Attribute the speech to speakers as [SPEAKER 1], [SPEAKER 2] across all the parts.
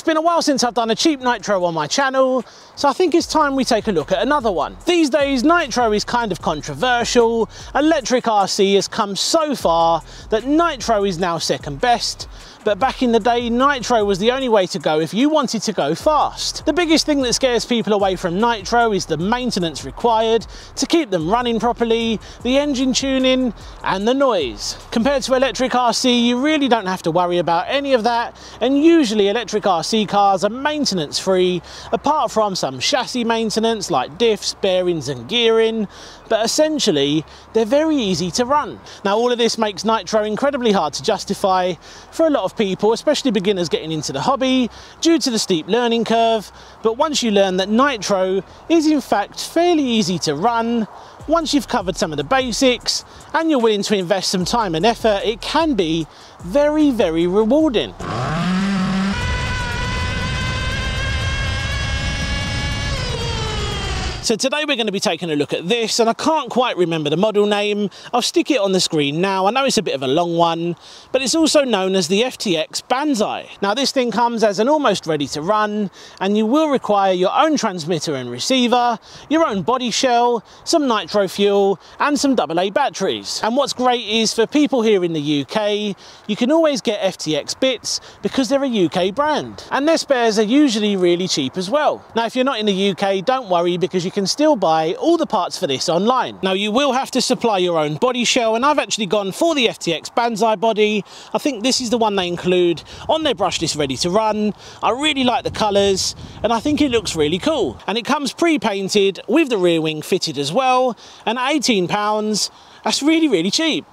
[SPEAKER 1] It's been a while since I've done a cheap Nitro on my channel, so I think it's time we take a look at another one. These days, Nitro is kind of controversial. Electric RC has come so far that Nitro is now second best. But back in the day, Nitro was the only way to go if you wanted to go fast. The biggest thing that scares people away from Nitro is the maintenance required to keep them running properly, the engine tuning and the noise. Compared to electric RC, you really don't have to worry about any of that, and usually electric RC cars are maintenance free, apart from some chassis maintenance like diffs, bearings and gearing, but essentially they're very easy to run. Now all of this makes Nitro incredibly hard to justify for a lot of people, especially beginners getting into the hobby, due to the steep learning curve. But once you learn that Nitro is in fact fairly easy to run, once you've covered some of the basics and you're willing to invest some time and effort, it can be very, very rewarding. So today we're going to be taking a look at this, and I can't quite remember the model name. I'll stick it on the screen now. I know it's a bit of a long one, but it's also known as the FTX Banzai. Now this thing comes as an almost ready to run, and you will require your own transmitter and receiver, your own body shell, some nitro fuel and some AA batteries. And what's great is for people here in the UK, you can always get FTX bits because they're a UK brand, and their spares are usually really cheap as well. Now if you're not in the UK, don't worry, because you can still buy all the parts for this online. Now you will have to supply your own body shell, and I've actually gone for the FTX Banzai body. I think this is the one they include on their brushless ready to run. I really like the colours and I think it looks really cool, and it comes pre-painted with the rear wing fitted as well, and at £18 that's really cheap.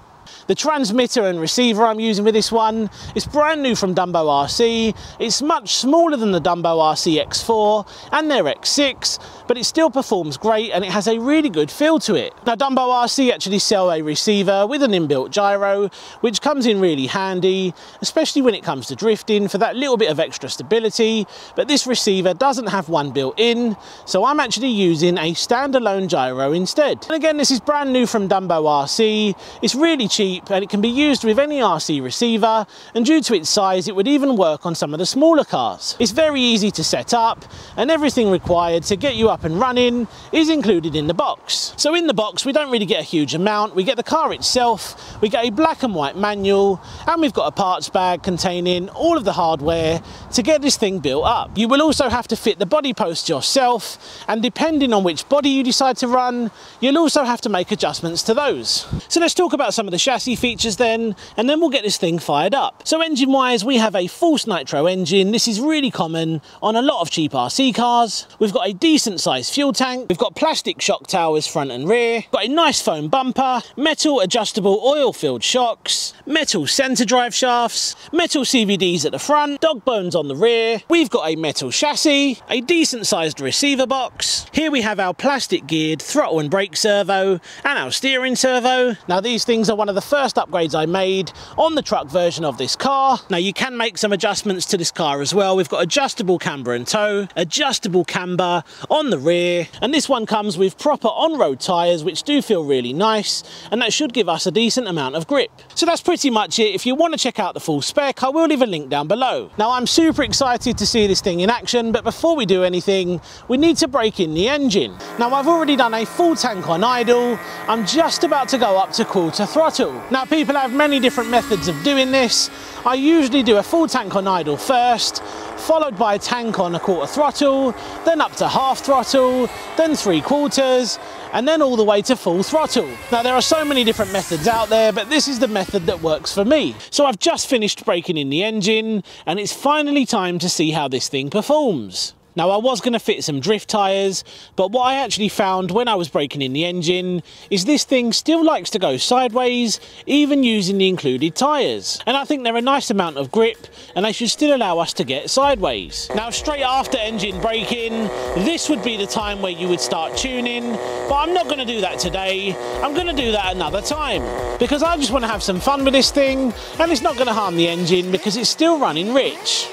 [SPEAKER 1] The transmitter and receiver I'm using with this one is brand new from Dumbo RC. It's much smaller than the Dumbo RC X4 and their X6, but it still performs great and it has a really good feel to it. Now Dumbo RC actually sell a receiver with an inbuilt gyro, which comes in really handy, especially when it comes to drifting, for that little bit of extra stability, but this receiver doesn't have one built in, so I'm actually using a standalone gyro instead. And again, this is brand new from Dumbo RC. It's really cheap and it can be used with any RC receiver, and due to its size it would even work on some of the smaller cars. It's very easy to set up, and everything required to get you up and running is included in the box. So in the box we don't really get a huge amount. We get the car itself, we get a black and white manual, and we've got a parts bag containing all of the hardware to get this thing built up. You will also have to fit the body post yourself, and depending on which body you decide to run, you'll also have to make adjustments to those. So let's talk about some of the chassis features then, and then we'll get this thing fired up. So engine wise, we have a Force Nitro engine. This is really common on a lot of cheap RC cars. We've got a decent sized fuel tank, we've got plastic shock towers front and rear, got a nice foam bumper, metal adjustable oil filled shocks, metal centre drive shafts, metal CVDs at the front, dog bones on the rear. We've got a metal chassis, a decent sized receiver box. Here we have our plastic geared throttle and brake servo and our steering servo. Now these things are one of the first upgrades I made on the truck version of this car. Now you can make some adjustments to this car as well. We've got adjustable camber and toe, adjustable camber on the rear, and this one comes with proper on-road tyres which do feel really nice, and that should give us a decent amount of grip. So that's pretty much it. If you want to check out the full spec, I will leave a link down below. Now I'm super excited to see this thing in action, but before we do anything we need to break in the engine. Now I've already done a full tank on idle. I'm just about to go up to quarter throttle. Now people have many different methods of doing this. I usually do a full tank on idle first, followed by a tank on a quarter throttle, then up to half throttle, then 3/4, and then all the way to full throttle. Now there are so many different methods out there, but this is the method that works for me. So I've just finished breaking in the engine, and it's finally time to see how this thing performs. Now I was going to fit some drift tyres, but what I actually found when I was breaking in the engine is this thing still likes to go sideways, even using the included tyres. And I think they're a nice amount of grip, and they should still allow us to get sideways. Now straight after engine braking, this would be the time where you would start tuning, but I'm not going to do that today. I'm going to do that another time, because I just want to have some fun with this thing, and it's not going to harm the engine because it's still running rich.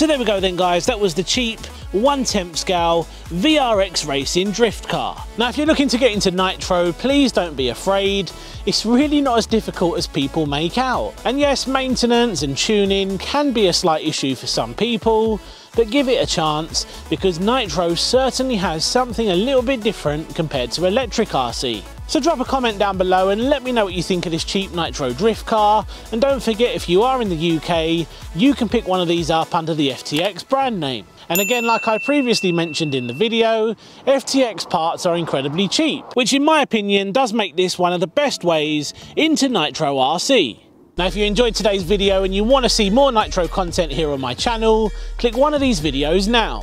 [SPEAKER 1] So there we go then guys, that was the cheap 1/10 scale VRX Racing drift car. Now if you're looking to get into Nitro, please don't be afraid. It's really not as difficult as people make out. And yes, maintenance and tuning can be a slight issue for some people, but give it a chance because Nitro certainly has something a little bit different compared to electric RC. So drop a comment down below and let me know what you think of this cheap Nitro drift car, and don't forget, if you are in the UK, you can pick one of these up under the FTX brand name. And again, like I previously mentioned in the video, FTX parts are incredibly cheap, which in my opinion does make this one of the best ways into Nitro RC. Now if you enjoyed today's video and you want to see more Nitro content here on my channel, click one of these videos now.